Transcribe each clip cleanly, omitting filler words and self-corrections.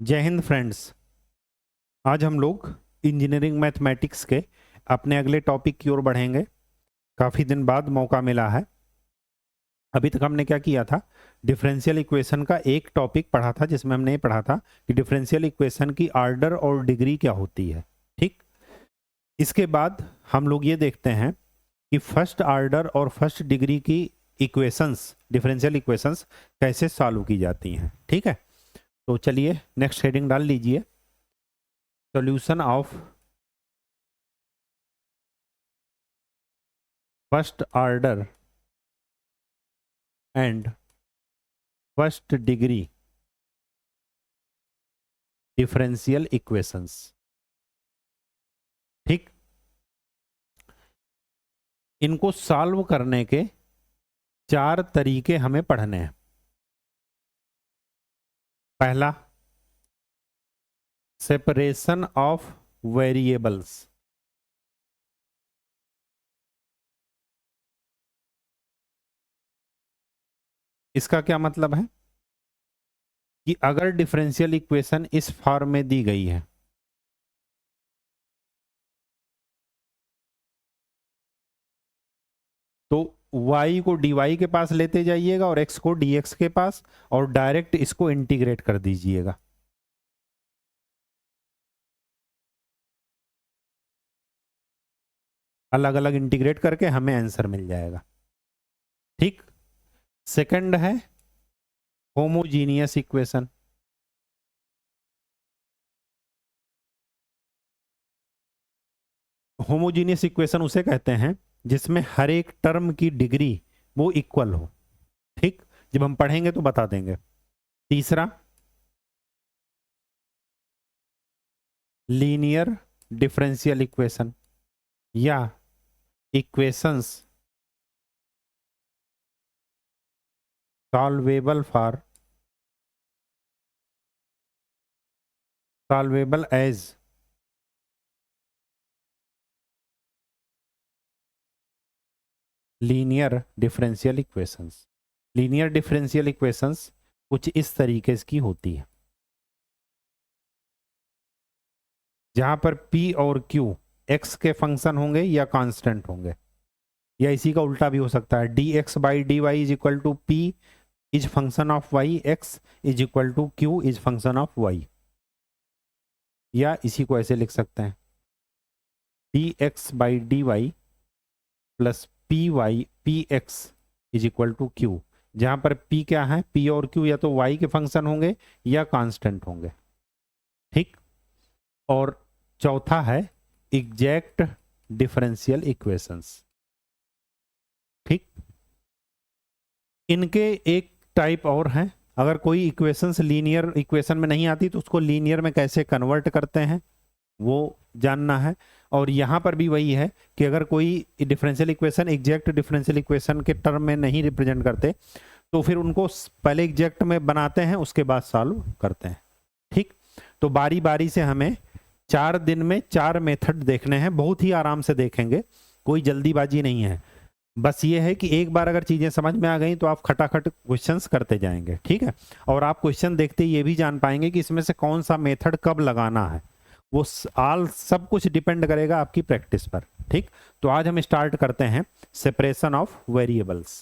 जय हिंद फ्रेंड्स। आज हम लोग इंजीनियरिंग मैथमेटिक्स के अपने अगले टॉपिक की ओर बढ़ेंगे। काफ़ी दिन बाद मौका मिला है। अभी तक हमने क्या किया था, डिफरेंशियल इक्वेशन का एक टॉपिक पढ़ा था जिसमें हमने ये पढ़ा था कि डिफरेंशियल इक्वेशन की आर्डर और डिग्री क्या होती है। ठीक, इसके बाद हम लोग ये देखते हैं कि फर्स्ट आर्डर और फर्स्ट डिग्री की इक्वेशंस, डिफरेंशियल इक्वेशंस कैसे सॉल्व की जाती हैं। ठीक है, तो चलिए नेक्स्ट हेडिंग डाल लीजिए, solution of first order and first degree differential equations. ठीक, इनको सॉल्व करने के चार तरीके हमें पढ़ने हैं। पहला, सेपरेशन ऑफ वेरिएबल्स। इसका क्या मतलब है कि अगर डिफरेंशियल इक्वेशन इस फॉर्म में दी गई है तो y को dy के पास लेते जाइएगा और x को dx के पास, और डायरेक्ट इसको इंटीग्रेट कर दीजिएगा। अलग अलग इंटीग्रेट करके हमें आंसर मिल जाएगा। ठीक, सेकंड है होमोजीनियस इक्वेशन। होमोजीनियस इक्वेशन उसे कहते हैं जिसमें हर एक टर्म की डिग्री वो इक्वल हो। ठीक, जब हम पढ़ेंगे तो बता देंगे। तीसरा, लीनियर डिफरेंशियल इक्वेशन या equations solvable as linear differential equations. Linear differential equations कुछ इस तरीके की होती है जहां पर p और q x के फंक्शन होंगे या कांस्टेंट होंगे, या इसी का उल्टा भी हो सकता है, dx by d y is equal to p is function of y, x is equal to q is function of y। या इसी को ऐसे लिख सकते हैं, dx by d y plus p y p x is equal to q, जहां पर p क्या है, p और q या तो y के फंक्शन होंगे या कांस्टेंट होंगे। ठीक, और चौथा है एग्जैक्ट डिफरेंशियल इक्वेशंस। ठीक, इनके एक टाइप और हैं। अगर कोई इक्वेशंस लीनियर इक्वेशन में नहीं आती तो उसको लीनियर में कैसे कन्वर्ट करते हैं वो जानना है। और यहां पर भी वही है कि अगर कोई differential equation exact differential equation के टर्म में नहीं रिप्रेजेंट करते तो फिर उनको पहले एग्जैक्ट में बनाते हैं, उसके बाद सॉल्व करते हैं। ठीक, तो बारी बारी से हमें 4 दिन में 4 मेथड देखने हैं, बहुत ही आराम से देखेंगे, कोई जल्दीबाजी नहीं है। बस ये है कि एक बार अगर चीजें समझ में आ गई तो आप खटाखट क्वेश्चंस करते जाएंगे। ठीक है, और आप क्वेश्चन देखते ही ये भी जान पाएंगे कि इसमें से कौन सा मेथड कब लगाना है। वो आल सब कुछ डिपेंड करेगा आपकी प्रैक्टिस पर। ठीक, तो आज हम स्टार्ट करते हैं सेपरेशन ऑफ वेरिएबल्स।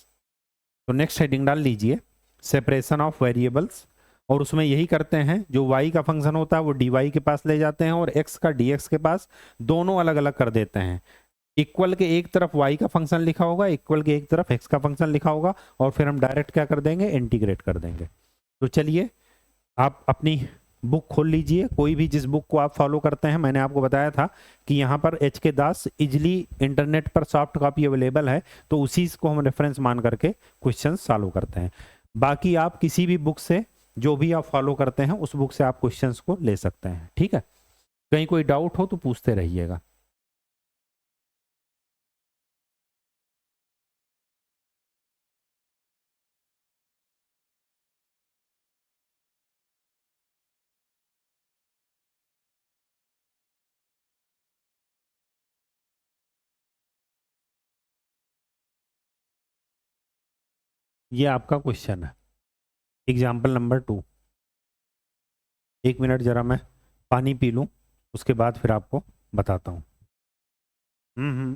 तो नेक्स्ट हेडिंग डाल लीजिए, सेपरेशन ऑफ वेरिएबल्स। और उसमें यही करते हैं, जो y का फंक्शन होता है वो dy के पास ले जाते हैं और x का dx के पास, दोनों अलग अलग कर देते हैं। इक्वल के एक तरफ y का फंक्शन लिखा होगा, इक्वल के एक तरफ x का फंक्शन लिखा होगा, और फिर हम डायरेक्ट क्या कर देंगे, इंटीग्रेट कर देंगे। तो चलिए आप अपनी बुक खोल लीजिए, कोई भी जिस बुक को आप फॉलो करते हैं। मैंने आपको बताया था कि यहाँ पर एच के दास इजली इंटरनेट पर सॉफ्ट कॉपी अवेलेबल है, तो उसी को हम रेफरेंस मान करके क्वेश्चन सॉल्व करते हैं। बाकी आप किसी भी बुक से, जो भी आप फॉलो करते हैं उस बुक से आप क्वेश्चंस को ले सकते हैं। ठीक है, कहीं कोई डाउट हो तो पूछते रहिएगा। ये आपका क्वेश्चन है, एग्जाम्पल नंबर 2। एक मिनट जरा मैं पानी पी लूँ, उसके बाद फिर आपको बताता हूँ। हम्म।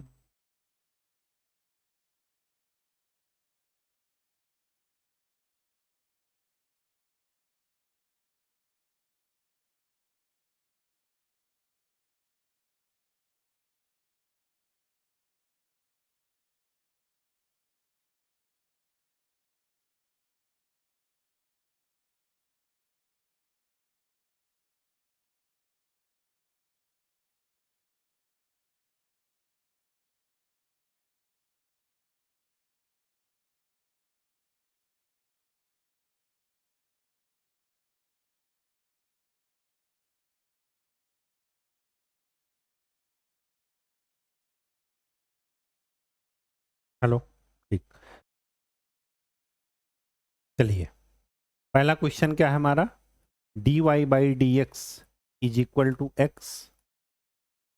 हेलो। ठीक, चलिए पहला क्वेश्चन क्या है हमारा, dy by D x is equal to x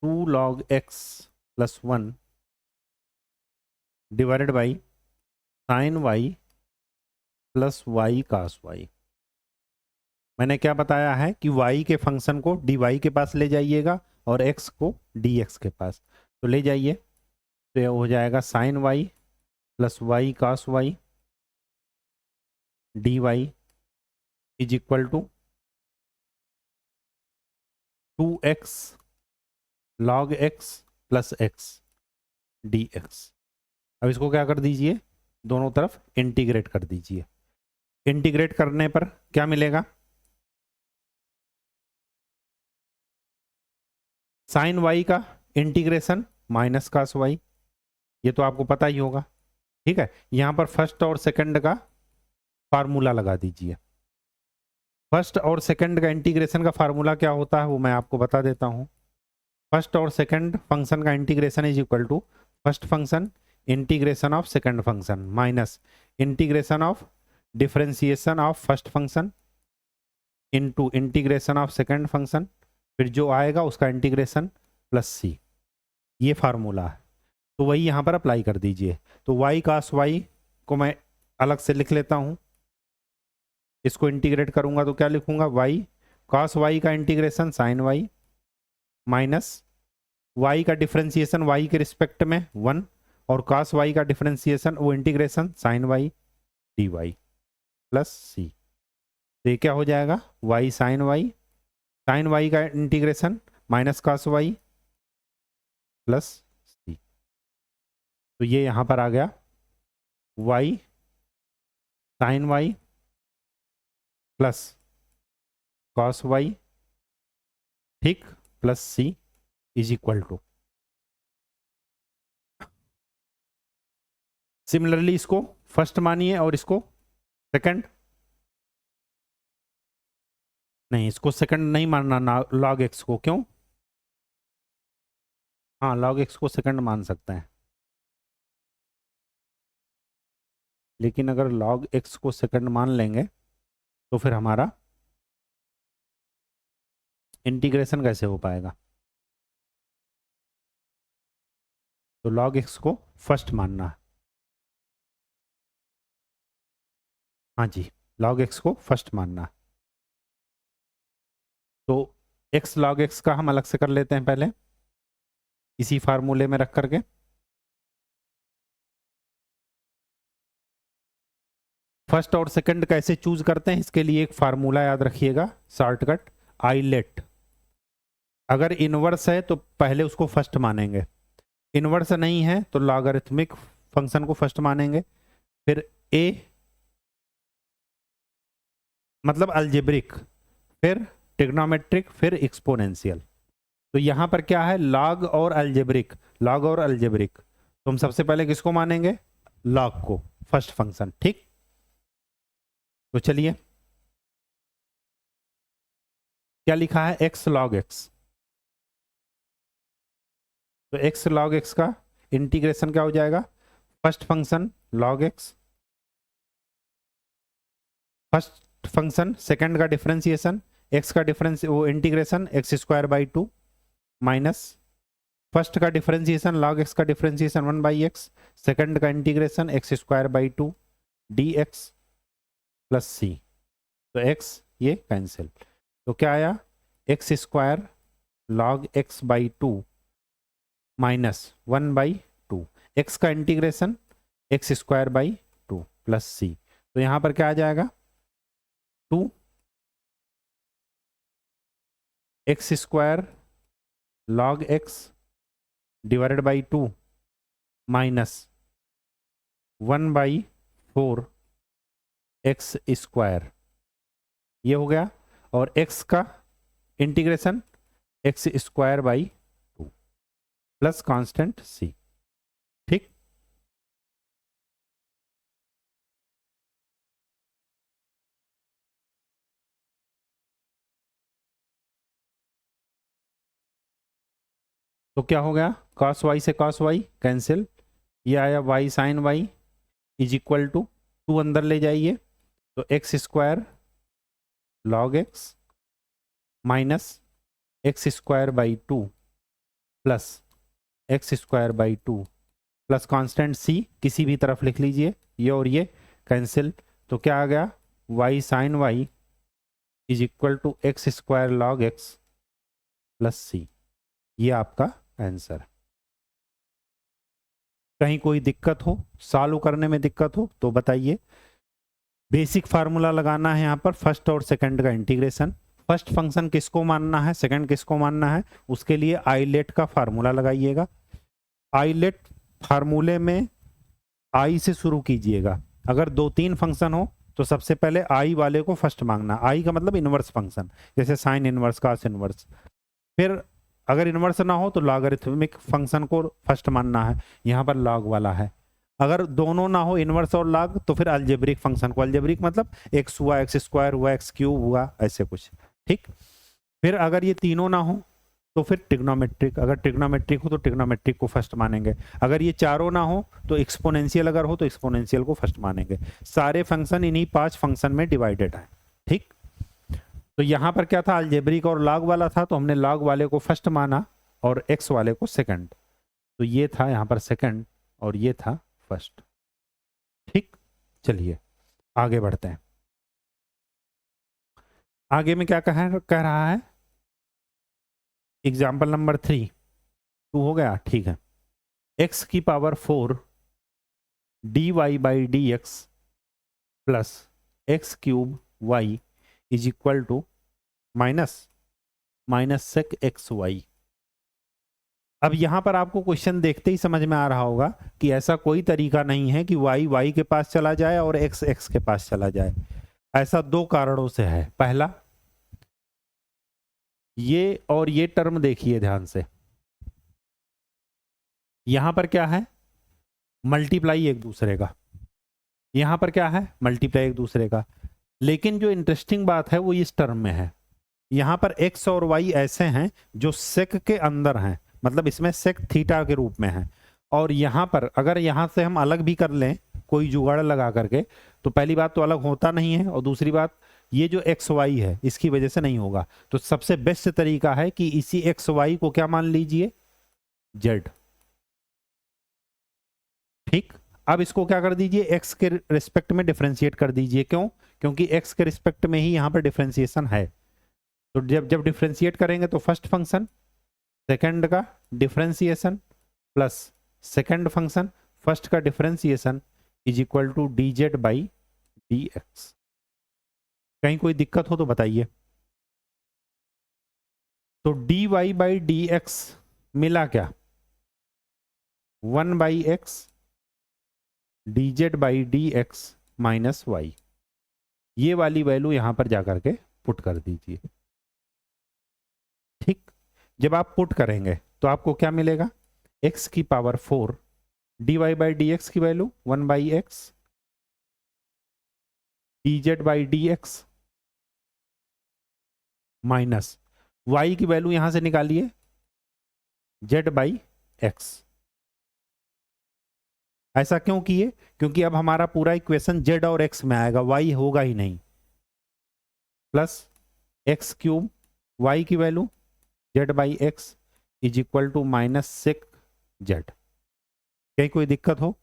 2 log x plus 1 divided by sine y plus y cos y. मैंने क्या बताया है कि y के फंक्शन को dy के पास ले जाइएगा और x को dx के पास, तो ले जाइए, तो ये हो जाएगा sine y plus y cos y dy is equal to 2x log x plus x dx। अब इसको क्या कर दीजिए, दोनों तरफ इंटीग्रेट कर दीजिए। इंटीग्रेट करने पर क्या मिलेगा, साइन वाई का इंटीग्रेशन माइनस कास वाई, ये तो आपको पता ही होगा। ठीक है, यहां पर फर्स्ट और सेकंड का फार्मूला लगा दीजिए। फर्स्ट और सेकंड का इंटीग्रेशन का फार्मूला क्या होता है वो मैं आपको बता देता हूं। फर्स्ट और सेकंड फंक्शन का integration is equal to first function integration of second function minus integration of differentiation of first function into integration of second function, फिर जो आएगा उसका इंटीग्रेशन प्लस सी, ये फार्मूला है। तो वही यहाँ पर अप्लाई कर दीजिए। तो y कास y को मैं अलग से लिख लेता हूँ, इसको इंटीग्रेट करूंगा तो क्या लिखूंगा, y कास y का integration sine y minus y का डिफरेंशिएशन y के रिस्पेक्ट में 1 और कास y का डिफरेंशिएशन वो integration sine y dy plus सी। तो ये क्या हो जाएगा, y साइन y का integration minus cos y plus सी। तो ये यहां पर आ गया y sine y plus cos y, ठीक, plus C is equal to. Similarly इसको फर्स्ट मानिए और इसको सेकंड, नहीं इसको सेकंड नहीं मानना, लॉग एक्स को, क्यों, हाँ लॉग एक्स को सेकंड मान सकते हैं, लेकिन अगर लॉग एक्स को सेकंड मान लेंगे तो फिर हमारा इंटीग्रेशन कैसे हो पाएगा। तो लॉग एक्स को फर्स्ट मानना है, हाँ जी लॉग एक्स को फर्स्ट मानना है। तो x log x का हम अलग से कर लेते हैं पहले, इसी फार्मूले में रख करके। फर्स्ट और सेकंड कैसे चूज करते हैं, इसके लिए एक फार्मूला याद रखिएगा, शॉर्टकट आई लेट। अगर इनवर्स है तो पहले उसको फर्स्ट मानेंगे, इनवर्स नहीं है तो लॉगरिथमिक फंक्शन को फर्स्ट मानेंगे, फिर a मतलब अलजेब्रिक, फिर ट्रिग्नोमेट्रिक, फिर एक्सपोनेंशियल। तो यहां पर क्या है, लॉग और अलजेब्रिक, लॉग और अलजेब्रिक। तो हम सबसे पहले किसको मानेंगे, लॉग को, फर्स्ट फंक्शन, ठीक। तो चलिए क्या लिखा है, x log x, तो x log x का इंटीग्रेशन क्या हो जाएगा, first function log x, first function second का डिफरेंशिएशन x का डिफरेंस वो integration x square by 2 minus first का डिफरेंशिएशन log x का डिफरेंशिएशन 1 बाई एक्स, सेकंड का integration x square by 2 dx plus c। तो x ये cancel, तो क्या आया, X square log X by two minus 1/2, X का integration X square by two plus सी। तो यहां पर क्या आ जाएगा, 2 X square log X divided by 2 minus 1/4 X square, ये हो गया। और एक्स का integration X square by 2 plus constant C. ठीक, तो क्या हो गया, cos y से cos y कैंसिल, ये आया y sine y is equal to 2 अंदर ले जाइए, तो X square log X minus x square by 2 plus x square by 2 plus constant C किसी भी तरफ लिख लीजिए, ये और ये कैंसिल, तो क्या आ गया, y sine y is equal to X square log X plus सी। ये आपका आंसर। कहीं कोई दिक्कत हो, सॉल्व करने में दिक्कत हो तो बताइए। बेसिक फार्मूला लगाना है यहाँ पर, फर्स्ट और सेकंड का इंटीग्रेशन। फर्स्ट फंक्शन किसको मानना है, सेकंड किसको मानना है, उसके लिए आईलेट का फार्मूला लगाइएगा। आईलेट फार्मूले में आई से शुरू कीजिएगा। अगर 2-3 फंक्शन हो तो सबसे पहले आई वाले को फर्स्ट मांगना, आई का मतलब इनवर्स फंक्शन, जैसे साइन इनवर्स, कॉस इनवर्स। फिर अगर इनवर्स ना हो तो लॉगरिथमिक फंक्शन को फर्स्ट मानना है, यहाँ पर लॉग वाला है। अगर दोनों ना हो, इनवर्स और लॉग, तो फिर अलजेब्रिक फंक्शन को, अलजेब्रिक मतलब एक्स हुआ, एक्स स्क्वायर हुआ, एक्स क्यूब हुआ, ऐसे कुछ। ठीक, फिर अगर ये तीनों ना हो तो फिर ट्रिग्नोमेट्रिक, अगर ट्रिग्नोमेट्रिक हो तो ट्रिग्नोमेट्रिक को फर्स्ट मानेंगे। अगर ये चारों ना हो तो एक्सपोनेंशियल अगर हो तो एक्सपोनेंशियल को फर्स्ट मानेंगे। सारे फंक्शन इन्हीं 5 फंक्शन में डिवाइडेड है। ठीक, तो यहां पर क्या था, अलजेब्रिक और लॉग वाला था, तो हमने लॉग वाले को फर्स्ट माना और एक्स वाले को सेकंड। तो ये था यहां पर सेकंड और ये था फर्स्ट। ठीक, चलिए आगे बढ़ते हैं। आगे में क्या कह रहा है, एग्जाम्पल नंबर 3 2 हो गया। ठीक है, एक्स की power 4 dy by D x plus x cube y is equal to minus sec x y. अब यहां पर आपको क्वेश्चन देखते ही समझ में आ रहा होगा कि ऐसा कोई तरीका नहीं है कि y y के पास चला जाए और x x के पास चला जाए। ऐसा 2 कारणों से है। पहला, ये और ये टर्म देखिए ध्यान से, यहां पर क्या है, मल्टीप्लाई एक दूसरे का, यहां पर क्या है, मल्टीप्लाई एक दूसरे का। लेकिन जो इंटरेस्टिंग बात है वो इस टर्म में है, यहां पर x और y ऐसे हैं जो सेक के अंदर हैं, मतलब इसमें सेक थीटा के रूप में है। और यहां पर अगर यहां से हम अलग भी कर लें कोई जुगाड़ लगा करके, तो पहली बात तो अलग होता नहीं है, और दूसरी बात ये जो एक्स वाई है इसकी वजह से नहीं होगा। तो सबसे बेस्ट तरीका है कि इसी एक्स वाई को क्या मान लीजिए, जेड। ठीक, अब इसको क्या कर दीजिए, एक्स के रिस्पेक्ट में डिफरेंशिएट कर दीजिए। क्यों, क्योंकि एक्स के रिस्पेक्ट में ही यहां पर डिफरेंशिएशन है। तो जब डिफरेंशिएट करेंगे तो फर्स्ट फंक्शन सेकंड का differentiation plus second function first का differentiation is equal to D Z by D X. कहीं कोई दिक्कत हो तो बताइए। तो D Y by D X मिला क्या, 1 by X D Z by D x minus Y. ये वाली वैल्यू यहां पर जाकर के पुट कर दीजिए। ठीक, जब आप पुट करेंगे तो आपको क्या मिलेगा, x की power 4 D Y by D x की value 1 by X D Z by D x minus y की वैल्यू यहां से निकालिए z बाई एक्स। ऐसा क्यों किए, क्योंकि अब हमारा पूरा इक्वेशन z और x में आएगा, y होगा ही नहीं। प्लस एक्स क्यूब y की value z by x is equal to minus sec z. कहीं कोई दिक्कत हो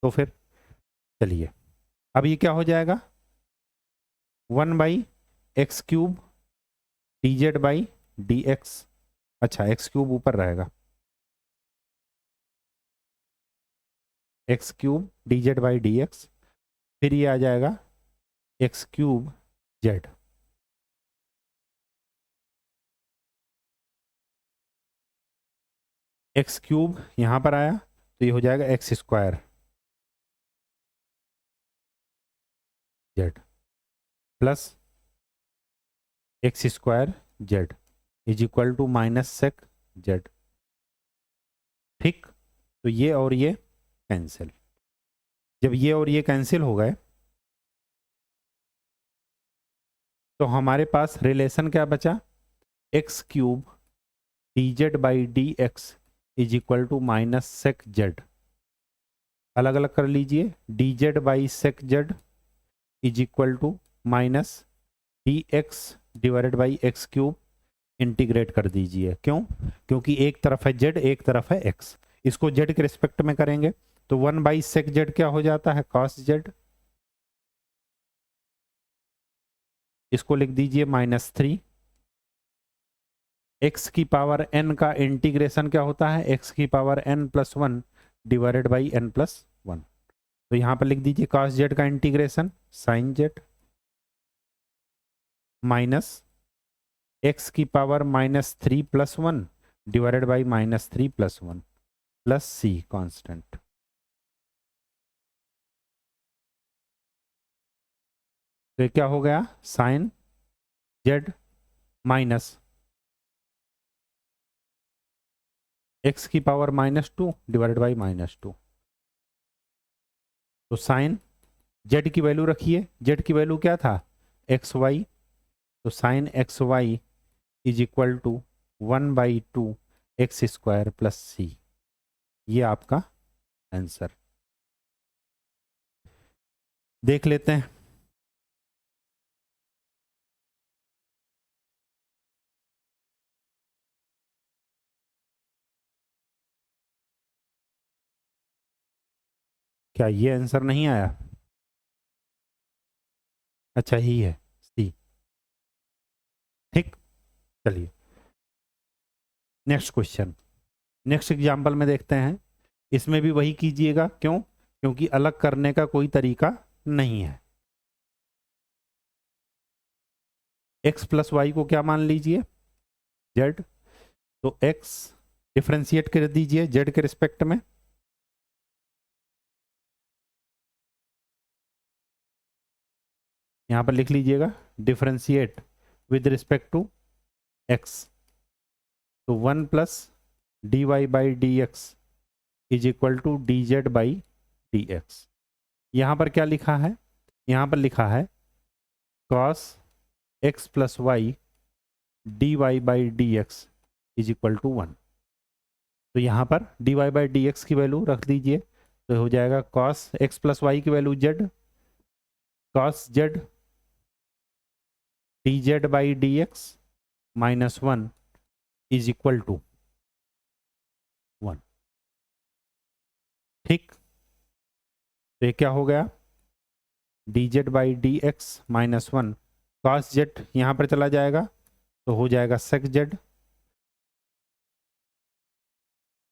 तो फिर चलिए, अब ये क्या हो जाएगा, 1 by x cube d Z by D x, अच्छा एक्स क्यूब ऊपर रहेगा, x cube d Z by D x, फिर ये आ जाएगा x cube z, x cube यहाँ पर आया तो ये हो जाएगा x square z plus x square z is equal to minus sec z. ठीक, तो ये और ये कैंसिल, जब ये और ये कैंसिल हो गए तो हमारे पास रिलेशन क्या बचा, x cube d Z by D x is equal to minus sec z, अलग अलग कर लीजिए, d Z by sec z is equal to minus d x divided by x cube, integrate कर दीजिए, क्यों, क्योंकि एक तरफ है जेड एक तरफ है एक्स, इसको जेड के रिस्पेक्ट में करेंगे तो 1 बाई सेक जेड क्या हो जाता है, कॉस जेड, इसको लिख दीजिए -3, एक्स की पावर n का इंटीग्रेशन क्या होता है, एक्स की power n+1 divided by n+1, तो यहां पर लिख दीजिए कॉस जेड का integration sine z minus x की power -3+1 divided by -3+1 plus c constant. तो ये क्या हो गया, साइन जेड माइनस एक्स की पावर -2 डिवाइडेड बाई -2, तो साइन जेड की वैल्यू रखिए, जेड की वैल्यू क्या था एक्स वाई, तो sine x y is equal to 1/2 x square plus सी, ये आपका आंसर। देख लेते हैं, क्या ये आंसर नहीं आया, अच्छा ही है सी। ठीक, चलिए नेक्स्ट क्वेश्चन, नेक्स्ट एग्जाम्पल में देखते हैं, इसमें भी वही कीजिएगा, क्यों, क्योंकि अलग करने का कोई तरीका नहीं है। x प्लस वाई को क्या मान लीजिए, z, तो x डिफ्रेंशिएट कर दीजिए z के रिस्पेक्ट में, यहां पर लिख लीजिएगा differentiate with respect to x, तो 1 plus d Y by D x is equal to D Z by D x. यहां पर क्या लिखा है, यहां पर लिखा है cos x plus y d Y by D x is equal to 1, तो यहां पर d Y by D x की वैल्यू रख दीजिए, तो हो जाएगा cos x प्लस वाई की value z, cos z d Z by D x -1 is equal to 1। ठीक, तो ये क्या हो गया, d Z by D x -1, cos z यहां पर चला जाएगा तो हो जाएगा sec z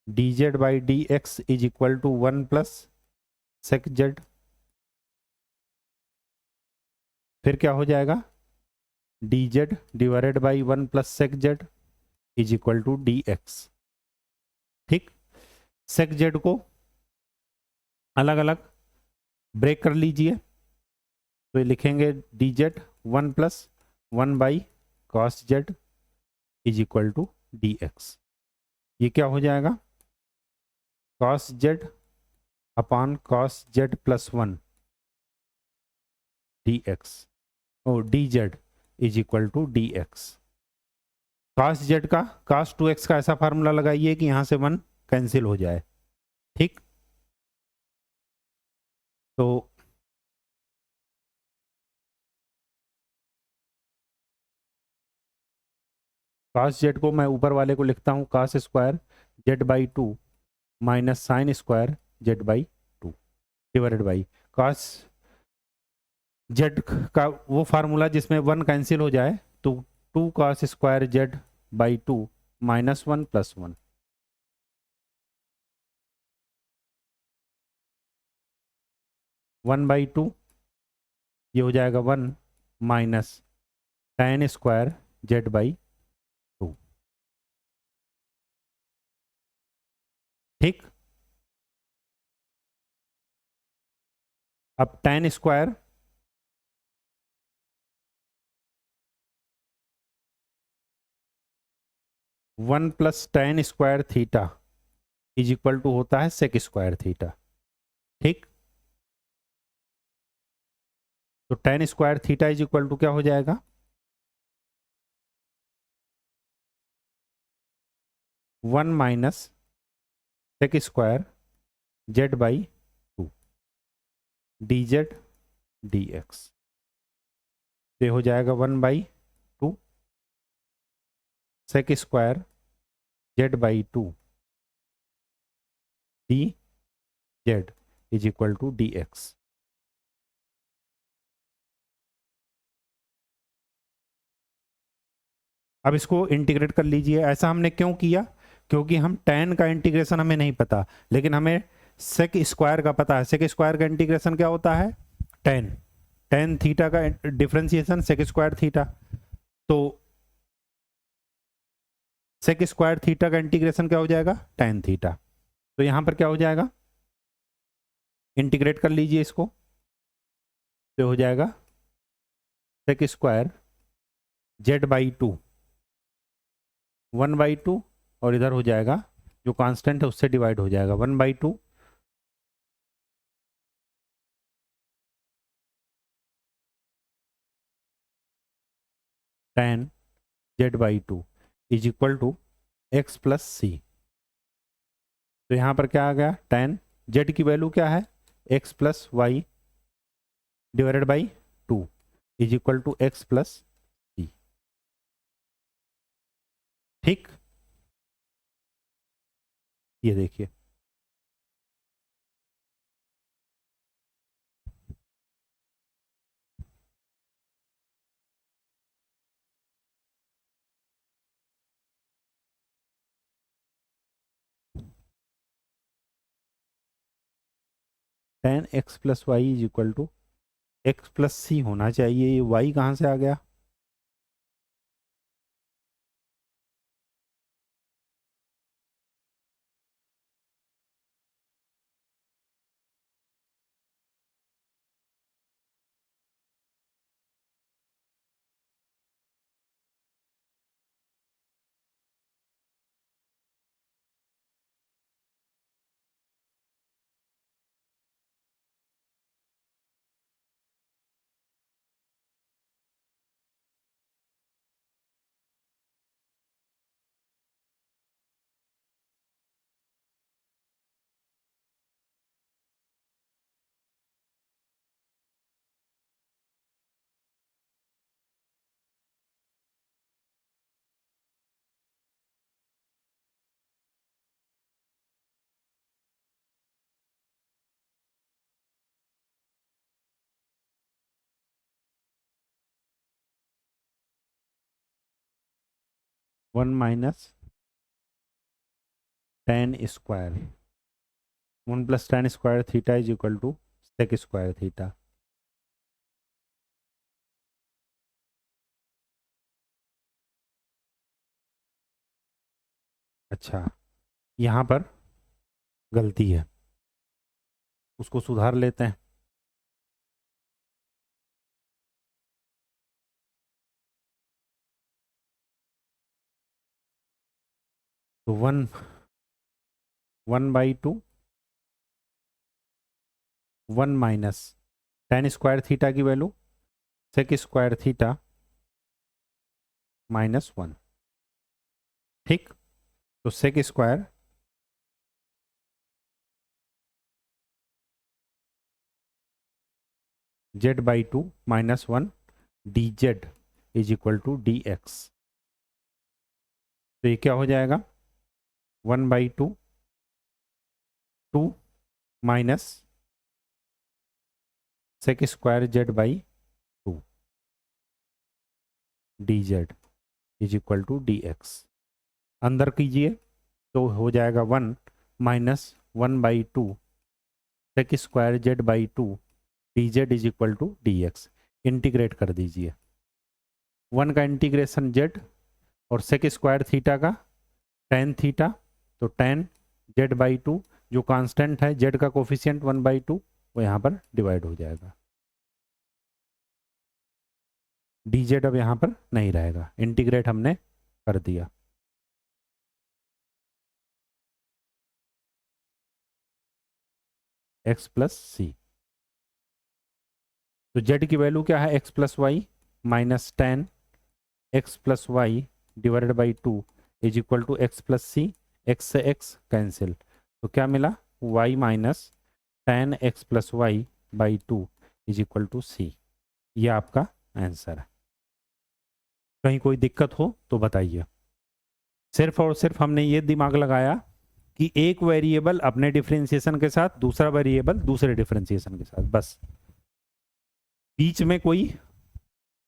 d Z by D x is equal to 1 plus sec z, फिर क्या हो जाएगा d z divided by 1 plus sec z is equal to d x. ठीक, sec z को अलग अलग ब्रेक कर लीजिए, तो ये लिखेंगे d z 1 plus 1 by cos z is equal to d x, ये क्या हो जाएगा cos z upon cos z plus 1 d x, और d z is equal to d x. Cos z का कॉस 2x का ऐसा फार्मूला लगाइए कि यहां से 1 कैंसिल हो जाए। ठीक, तो cos जेड को मैं ऊपर वाले को लिखता हूँ cos square z by 2 minus sine square z by 2 divided by cos Z का वो फार्मूला जिसमें 1 कैंसिल हो जाए, तो 2 cos square z by 2 -1 + 1। One by two ये हो जाएगा 1 minus tan square z by 2। ठीक, अब tan square 1 + tan square theta is equal to होता है सेक स्क्वायर थीटा। ठीक, तो tan square theta is equal to क्या हो जाएगा? 1 minus sec square z by 2 d z d x. ये हो जाएगा 1/2 sec square z by 2 d z is equal to d x. अब इसको इंटीग्रेट कर लीजिए। ऐसा हमने क्यों किया? क्योंकि हम tan का इंटीग्रेशन हमें नहीं पता, लेकिन हमें सेक स्क्वायर का पता है। सेक स्क्वायर का इंटीग्रेशन क्या होता है? tan थीटा का डिफरेंशिएशन सेक स्क्वायर थीटा। तो सेक स्क्वायर थीटा का इंटीग्रेशन क्या हो जाएगा? tan theta. तो यहां पर क्या हो जाएगा? इंटीग्रेट कर लीजिए इसको, तो हो जाएगा सेक स्क्वायर जेड बाई 2 1/2 और इधर हो जाएगा जो कांस्टेंट है उससे डिवाइड हो जाएगा 1/2 tan z by 2 is equal to x plus सी। तो यहाँ पर क्या आ गया? tan जेड की वैल्यू क्या है? X plus y divided by 2 is equal to x plus c. ठीक, ये देखिए tan x plus y is equal to x plus c होना चाहिए। ये y कहाँ से आ गया? One minus tan square 1 plus tan square theta is equal to sec square theta. अच्छा, यहाँ पर गलती है, उसको सुधार लेते हैं। तो 1/2 1 माइनस tan स्क्वायर थीटा की वैल्यू सेक स्क्वायर थीटा -1। ठीक, तो sec square z by 2 -1 d z is equal to d x. तो ये क्या हो जाएगा? 1/2 2 minus sec square z by 2 d z is equal to d x. अंदर कीजिए तो हो जाएगा 1 minus 1/2 sec square z by 2 d z is equal to d x. Integrate कर दीजिए, 1 का इंटीग्रेशन जेड और सेक स्क्वायर थीटा का टेन थीटा, तो टेन जेड बाई 2 जो कांस्टेंट है जेड का कोफिशिएंट 1/2 वो यहाँ पर डिवाइड हो जाएगा। डी जेड अब यहाँ पर नहीं रहेगा, इंटीग्रेट हमने कर दिया। एक्स प्लस सी, तो जेड की वैल्यू क्या है, x plus y minus ten x plus y divided by 2 is equal to x plus c. X से एक्स कैंसिल, तो क्या मिला, y minus ten x plus y by 2 is equal to c. ये आपका answer है। कहीं कोई दिक्कत हो तो बताइए। सिर्फ और सिर्फ हमने ये दिमाग लगाया कि एक वेरिएबल अपने डिफरेंशिएशन के साथ, दूसरा वेरिएबल दूसरे डिफरेंशिएशन के साथ, बस बीच में कोई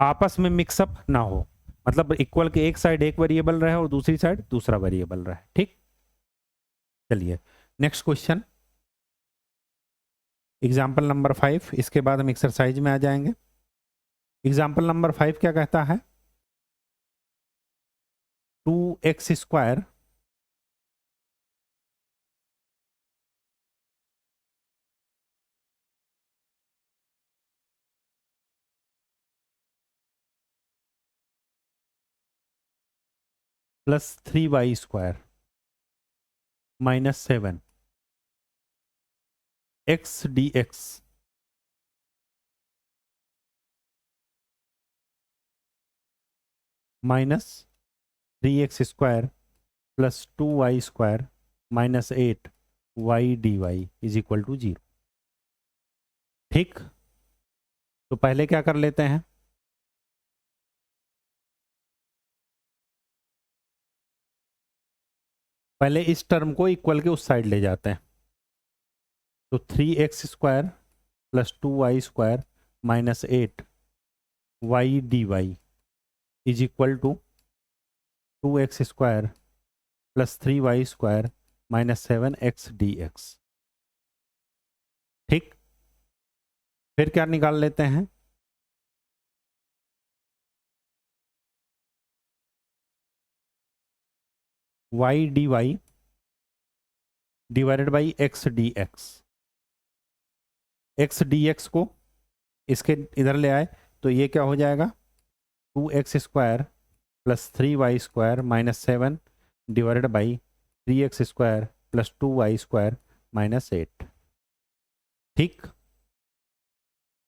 आपस में मिक्सअप ना हो, मतलब इक्वल के एक साइड एक वेरिएबल रहे और दूसरी साइड दूसरा वेरिएबल रहे। ठीक, चलिए नेक्स्ट क्वेश्चन, एग्जाम्पल नंबर 5। इसके बाद हम एक्सरसाइज में आ जाएंगे। एग्जाम्पल नंबर 5 क्या कहता है, 2x square plus 3y square minus 7 x d x minus 3x square plus 2y square minus 8y d y is equal to 0। ठीक, तो पहले क्या कर लेते हैं, पहले इस टर्म को इक्वल के उस साइड ले जाते हैं। तो 3x square plus 2y square minus 8y d y is equal to 2x square plus 3y square minus 7x d x. ठीक, फिर क्या निकाल लेते हैं, y d y divided by x d x. x d x को इसके इधर ले आए तो ये क्या हो जाएगा, 2x square plus 3y square minus 7 divided by 3x square plus 2y square minus 8। ठीक,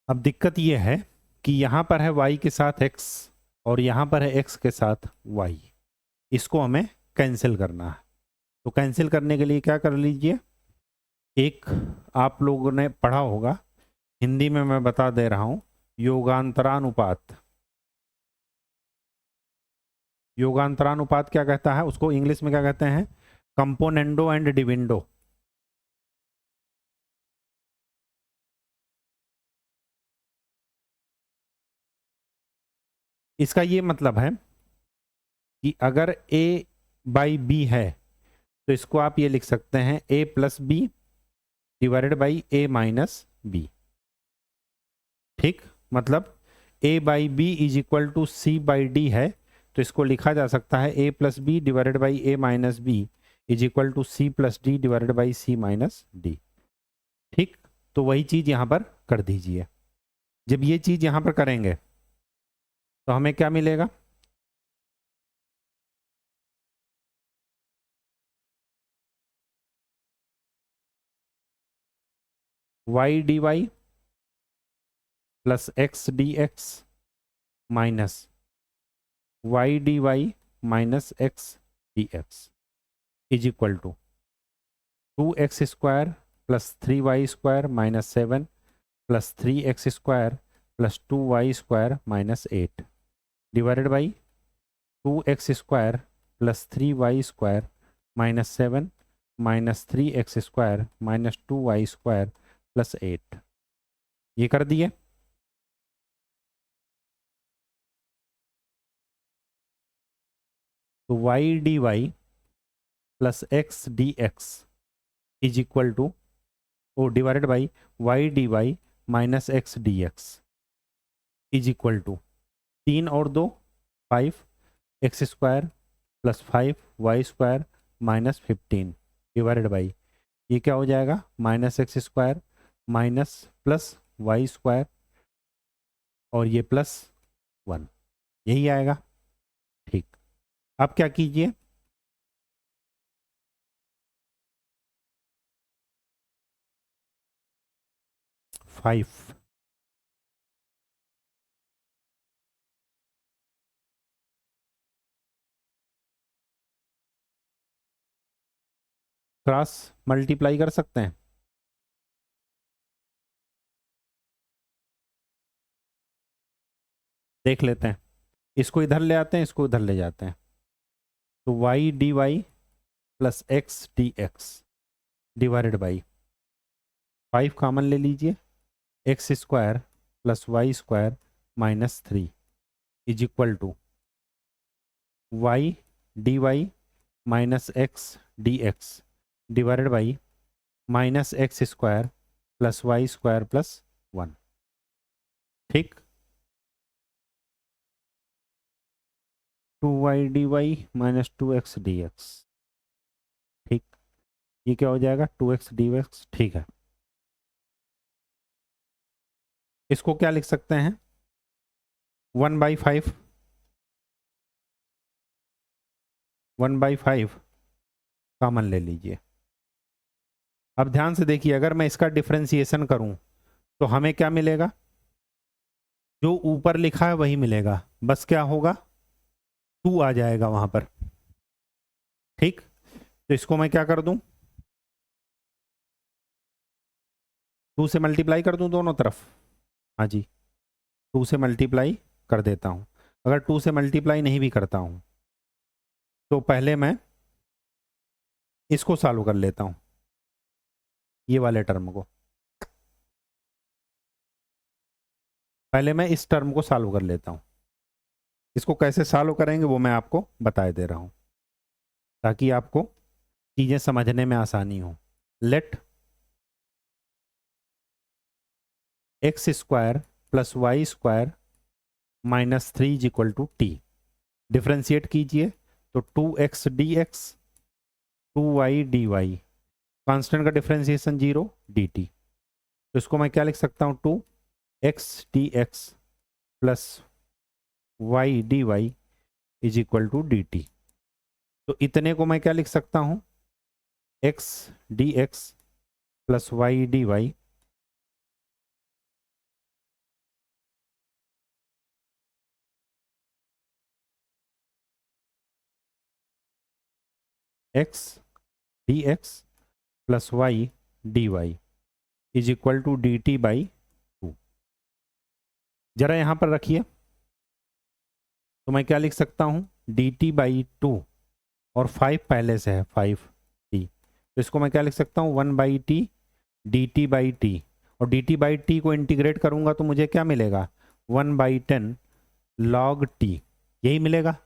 अब दिक्कत ये है कि यहाँ पर है y के साथ x और यहाँ पर है x के साथ y, इसको हमें कैंसिल करना है। तो कैंसिल करने के लिए क्या कर लीजिए, एक आप लोगों ने पढ़ा होगा, हिंदी में मैं बता दे रहा हूँ, योगांतरानुपात। योगांतरानुपात क्या कहता है, उसको इंग्लिश में क्या कहते हैं, कंपोनेंडो एंड डिविंडो। इसका ये मतलब है कि अगर a बाई बी है तो इसको आप ये लिख सकते हैं a plus b divided by a minus b. ठीक, मतलब a by b is equal to c by d है, तो इसको लिखा जा सकता है a plus b divided by a minus b is equal to c plus d divided by c minus d. ठीक, तो वही चीज यहां पर कर दीजिए। जब ये चीज यहां पर करेंगे तो हमें क्या मिलेगा, y d y plus x d x minus y d y minus x d x is equal to 2x square plus 3y square minus 7 plus 3x square plus 2y square minus 8 divided by 2x square plus 3y square minus 7 minus 3x square minus 2y square plus 8। ये कर दिए। तो y d y plus x d x is equal to o divided by Y d y minus x d x is equal to 3 और 2 5 x square plus 5 y square minus 15 divided by ये क्या हो जाएगा minus x square minus plus y square और ये plus 1 यही आएगा। ठीक, अब क्या कीजिए, फाइव क्रॉस मल्टीप्लाई कर सकते हैं। देख लेते हैं, इसको इधर ले आते हैं, इसको इधर ले जाते हैं। तो y d y plus x d x divided by 5 common ले लीजिए, x square plus y square minus 3 is equal to y d y minus x d x divided by minus x square plus y square plus 1। ठीक, 2y d y minus 2x d x. ठीक, ये क्या हो जाएगा 2x d x. ठीक है, इसको क्या लिख सकते हैं 1/5 1/5 कॉमन ले लीजिए। अब ध्यान से देखिए, अगर मैं इसका डिफरेंशिएशन करूं तो हमें क्या मिलेगा, जो ऊपर लिखा है वही मिलेगा, बस क्या होगा 2 आ जाएगा वहां पर। ठीक, तो इसको मैं क्या कर दूं 2 से मल्टीप्लाई कर दूं दोनों तरफ। हाँ जी, 2 से मल्टीप्लाई कर देता हूं। अगर 2 से मल्टीप्लाई नहीं भी करता हूं तो पहले मैं इसको सॉल्व कर लेता हूं, ये वाले टर्म को। पहले मैं इस टर्म को सॉल्व कर लेता हूं। इसको कैसे सॉल्व करेंगे वो मैं आपको बता दे रहा हूं ताकि आपको चीजें समझने में आसानी हो। Let x square plus y square minus 3 is equal to t. Differentiate कीजिए तो 2x d x 2y d y, constant का डिफ्रेंशिएशन 0 dt। तो इसको मैं क्या लिख सकता हूँ 2x d x plus y d y is equal to d t. तो इतने को मैं क्या लिख सकता हूँ x d x plus y d y x d x plus y d y is equal to d t by 2। जरा यहां पर रखिए, तो मैं क्या लिख सकता हूं डी टी बाई 2 और 5 पहले से है 5 टी, तो इसको मैं क्या लिख सकता हूं 1/t D t by T. और डी टी बाई टी को इंटीग्रेट करूंगा तो मुझे क्या मिलेगा 1/10 log t, यही मिलेगा।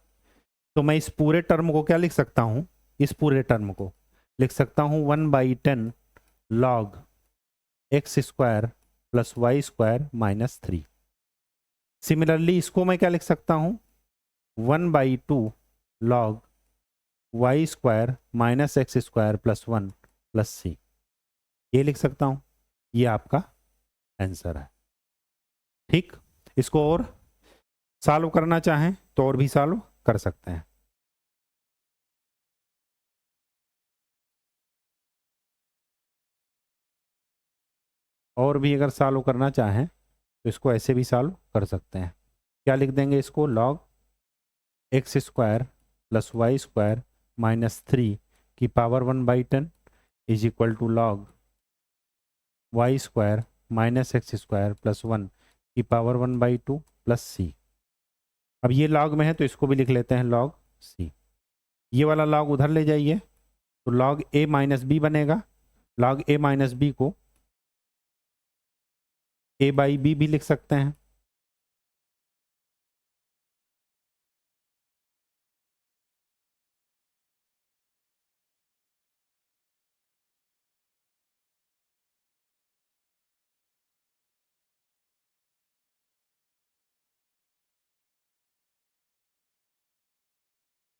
तो मैं इस पूरे टर्म को क्या लिख सकता हूं, इस पूरे टर्म को लिख सकता हूं 1/10 log x square plus y square minus 3। Similarly इसको मैं क्या लिख सकता हूं 1/2 log y square minus x square plus 1 plus सी, ये लिख सकता हूं। ये आपका आंसर है। ठीक, इसको और सॉल्व करना चाहें तो और भी सॉल्व कर सकते हैं। और भी अगर सॉल्व करना चाहें तो इसको ऐसे भी सॉल्व कर सकते हैं। क्या लिख देंगे इसको log x square plus y square minus 3 की power 1/10 is equal to log y square minus x square plus 1 की पावर 1/2 प्लस सी। अब ये log में है तो इसको भी लिख लेते हैं log c। ये वाला log उधर ले जाइए तो log a माइनस बी बनेगा। log a माइनस बी को a/b भी लिख सकते हैं।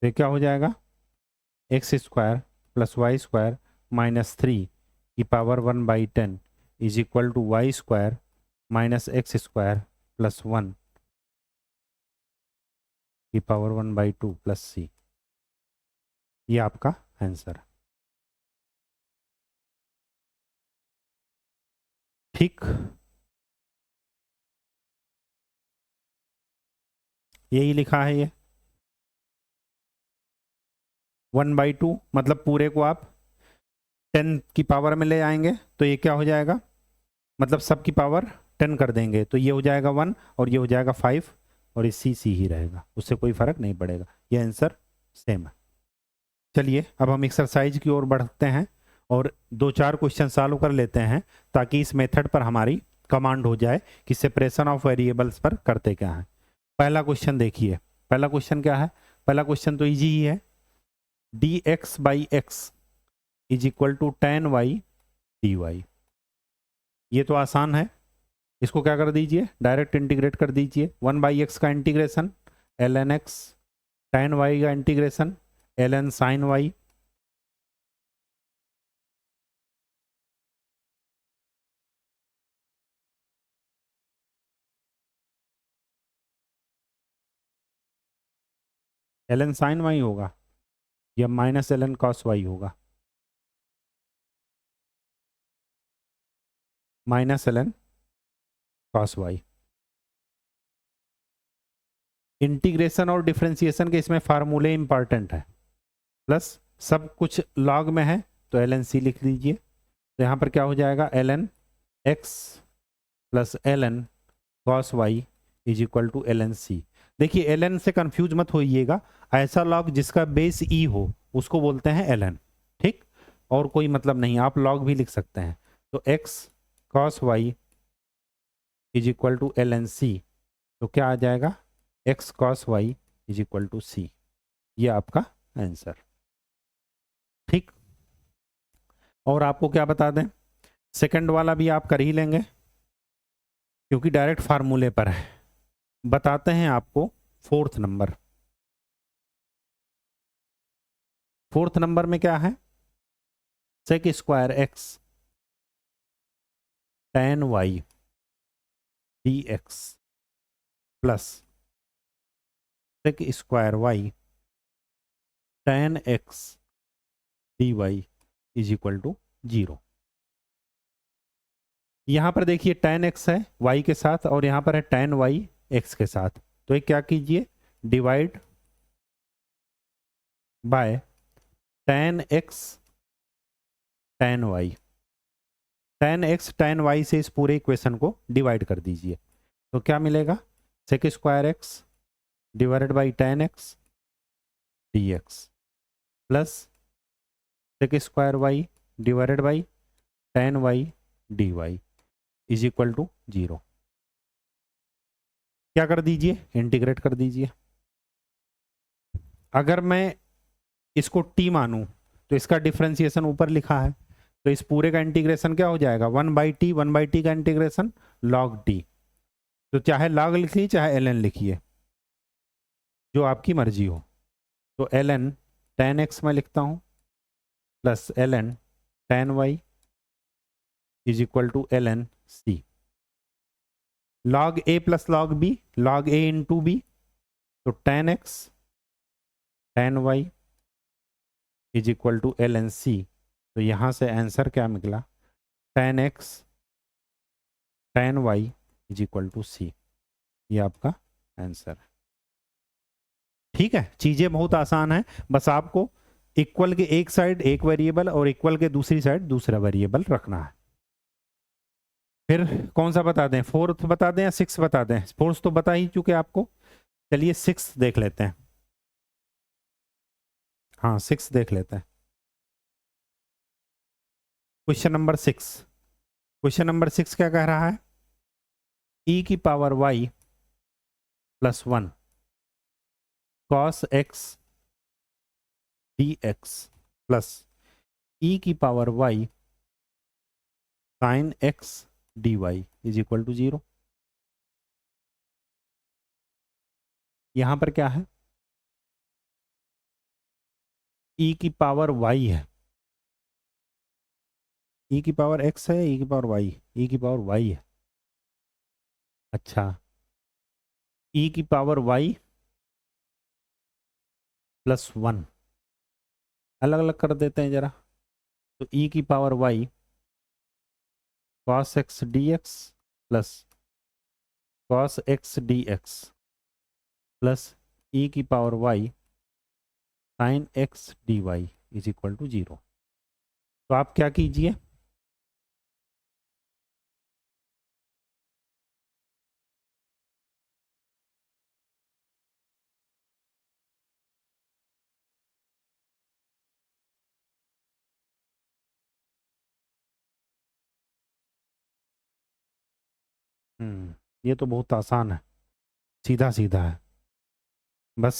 तो ये क्या हो जाएगा, x square plus y square minus 3 की power 1/10 is equal to y square minus x square plus 1 की पावर 1/2 प्लस सी। ये आपका आंसर। ठीक, यही लिखा है ये 1/2, मतलब पूरे को आप 10 की पावर में ले आएंगे तो ये क्या हो जाएगा, मतलब सब की पावर 10 कर देंगे तो ये हो जाएगा 1 और ये हो जाएगा 5 और ये सी ही रहेगा, उससे कोई फर्क नहीं पड़ेगा, ये आंसर सेम है। चलिए अब हम एक्सरसाइज की ओर बढ़ते हैं और 2-4 क्वेश्चन सॉल्व कर लेते हैं ताकि इस मेथड पर हमारी कमांड हो जाए कि सेपरेशन ऑफ वेरिएबल्स पर करते क्या है। पहला क्वेश्चन देखिए, पहला क्वेश्चन क्या है, पहला क्वेश्चन तो इजी ही है, dx/x is equal to tan y dy। ये तो आसान है, इसको क्या कर दीजिए, डायरेक्ट इंटीग्रेट कर दीजिए। 1/x का integration ln x, tan y का integration ln sin y, ln sin y होगा या माइनस ln cos y होगा, minus ln cos y। Integration और डिफरेंशिएशन के इसमें फार्मूले इंपॉर्टेंट है, प्लस सब कुछ लॉग में है तो ln c लिख लीजिए। तो यहाँ पर क्या हो जाएगा, ln x plus ln cos y is equal to ln c। देखिए ln से कंफ्यूज मत होइएगा, ऐसा लॉग जिसका बेस e हो उसको बोलते हैं ln, ठीक, और कोई मतलब नहीं, आप लॉग भी लिख सकते हैं। तो x cos y is equal to ln c, तो क्या आ जाएगा, x cos y is equal to c। ये आपका आंसर। ठीक, और आपको क्या बता दें, सेकंड वाला भी आप कर ही लेंगे क्योंकि डायरेक्ट फार्मूले पर है। बताते हैं आपको फोर्थ नंबर, फोर्थ नंबर में क्या है, sec square x tan y dx plus sec square y tan x dy is equal to 0। यहां पर देखिए tan x है y के साथ और यहां पर है tan y x के साथ, तो ये क्या कीजिए, divide by tan x tan y, tan x tan y से इस पूरे इक्वेशन को डिवाइड कर दीजिए तो क्या मिलेगा, sec square x divided by tan x dx plus sec square y divided by tan y dy is equal to 0। क्या कर दीजिए, इंटीग्रेट कर दीजिए। अगर मैं इसको t मानूं तो इसका डिफरेंशिएशन ऊपर लिखा है, तो इस पूरे का इंटीग्रेशन क्या हो जाएगा, 1/t का इंटीग्रेशन log t। तो चाहे log लिखिए चाहे ln लिखिए, जो आपकी मर्जी हो। तो ln tan x में लिखता हूं plus ln tan y is equal to ln c। log a plus log b, log a into b, तो tan x tan y is equal to ln c। तो यहां से आंसर क्या निकला, tan x tan y is equal to c। ये आपका answer है। ठीक है, चीजें बहुत आसान है, बस आपको इक्वल के एक साइड एक वेरिएबल और इक्वल के दूसरी साइड दूसरा वेरिएबल रखना है। फिर कौन सा बता दें, फोर्थ बता दें या सिक्स बता दें, फोर्थ तो बता ही चुके आपको, चलिए सिक्स देख लेते हैं। हाँ सिक्स देख लेते हैं। क्वेश्चन नंबर 6, क्वेश्चन नंबर 6 क्या कह रहा है, e की power y plus 1 cos x dx plus e की power y sin x dy is equal to 0। यहां पर क्या है, ई की पावर वाई है, ई की पावर एक्स है, ई की पावर वाई, ई की पावर वाई है। अच्छा, ई की पावर वाई प्लस वन, अलग अलग कर देते हैं जरा। तो ई की power y cos x d x plus cos x d x plus e की power y sine x d y is equal to 0। तो आप क्या कीजिए, ये तो बहुत आसान है, सीधा सीधा है, बस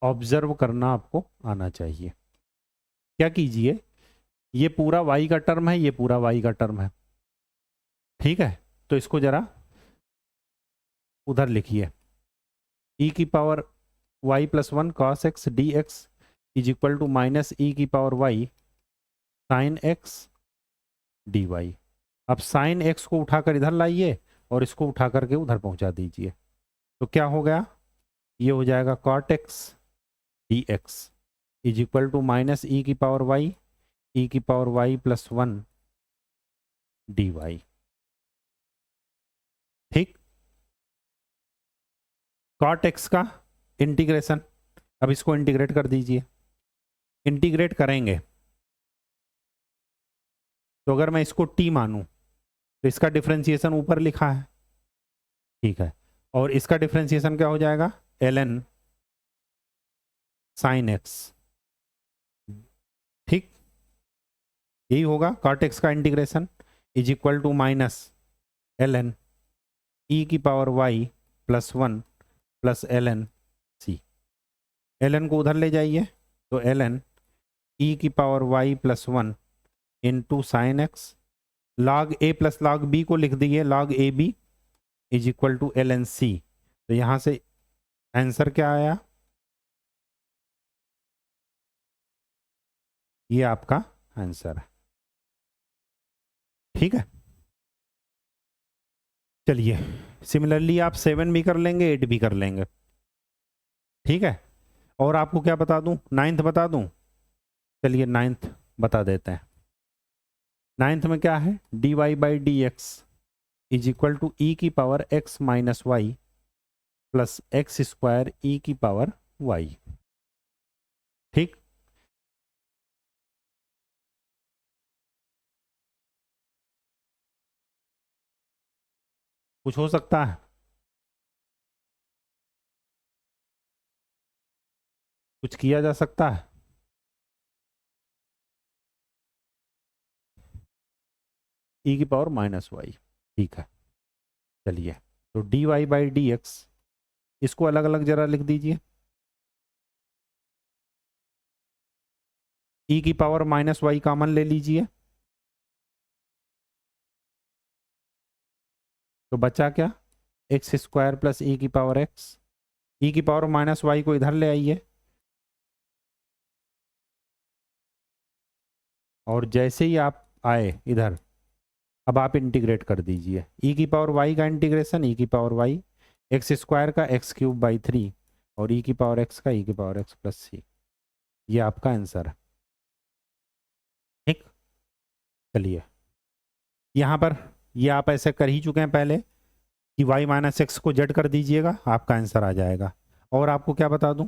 ऑब्जर्व करना आपको आना चाहिए। क्या कीजिए, ये पूरा y का टर्म है, ये पूरा y का टर्म है, ठीक है। तो इसको जरा उधर लिखिए, e की power y plus one cos x d x is equal to minus e की power y sine x d y. अब साइन एक्स को उठाकर इधर लाइए और इसको उठा करके उधर पहुंचा दीजिए। तो क्या हो गया, ये हो जाएगा cot x d x is equal to minus e की पावर वाई, ई की power y plus one d y. ठीक, कॉट एक्स का इंटीग्रेशन, अब इसको इंटीग्रेट कर दीजिए। इंटीग्रेट करेंगे तो अगर मैं इसको टी मानूं तो इसका डिफरेंशिएशन ऊपर लिखा है, ठीक है, और इसका डिफरेंशिएशन क्या हो जाएगा, एल एन साइन एक्स। ठीक, यही होगा कॉट एक्स का integration is equal to minus l n e की power y plus one plus l n c. L n को उधर ले जाइए, तो एल एन ई की power y plus one into sine x, log a plus log b को लिख दिए, log a b is equal to l n c. तो यहां से आंसर क्या आया, ये आपका आंसर है। ठीक है, चलिए सिमिलरली आप 7 भी कर लेंगे, 8 भी कर लेंगे। ठीक है, और आपको क्या बता दूं, 9th बता दूं, चलिए 9th बता देते हैं। 9th में क्या है, d Y by D x is equal to e की power x minus y plus x square e की पावर वाई। ठीक, कुछ हो सकता है, कुछ किया जा सकता है। ई की पावर माइनस वाई, ठीक है। चलिए, तो D Y by D x, इसको अलग अलग जरा लिख दीजिए। ई की पावर माइनस वाई कॉमन ले लीजिए, तो बचा क्या, एक्स स्क्वायर प्लस ई की पावर एक्स। ई की पावर माइनस वाई को इधर ले आइए, और जैसे ही आप आए इधर, अब आप इंटीग्रेट कर दीजिए। ई की पावर वाई का इंटीग्रेशन, ई की पावर वाई एक्स स्क्वायर का एक्स क्यूब बाई 3 और ई की पावर एक्स का ई की पावर एक्स प्लस सी। ये आपका आंसर है। ठीक, चलिए यहाँ पर ये आप ऐसे कर ही चुके हैं पहले कि y माइनस एक्स को जेड कर दीजिएगा, आपका आंसर आ जाएगा। और आपको क्या बता दूं,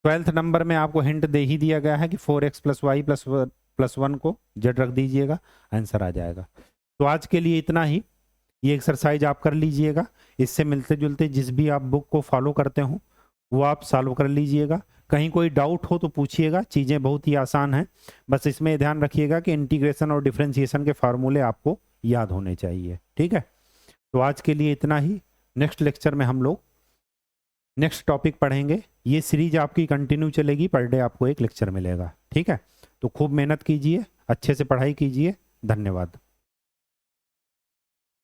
12th नंबर में आपको हिंट दे ही दिया गया है कि 4x plus y plus one को जेड रख दीजिएगा, आंसर आ जाएगा। तो आज के लिए इतना ही, ये एक्सरसाइज आप कर लीजिएगा। इससे मिलते जुलते जिस भी आप बुक को फॉलो करते हो वो आप सॉल्व कर लीजिएगा। कहीं कोई डाउट हो तो पूछिएगा, चीज़ें बहुत ही आसान हैं। बस इसमें ध्यान रखिएगा कि इंटीग्रेशन और डिफरेंशिएशन के फार्मूले आपको याद होने चाहिए। ठीक है, तो आज के लिए इतना ही। नेक्स्ट लेक्चर में हम लोग नेक्स्ट टॉपिक पढ़ेंगे। ये सीरीज आपकी कंटिन्यू चलेगी, पर डे आपको एक लेक्चर मिलेगा। ठीक है, तो खूब मेहनत कीजिए, अच्छे से पढ़ाई कीजिए। धन्यवाद।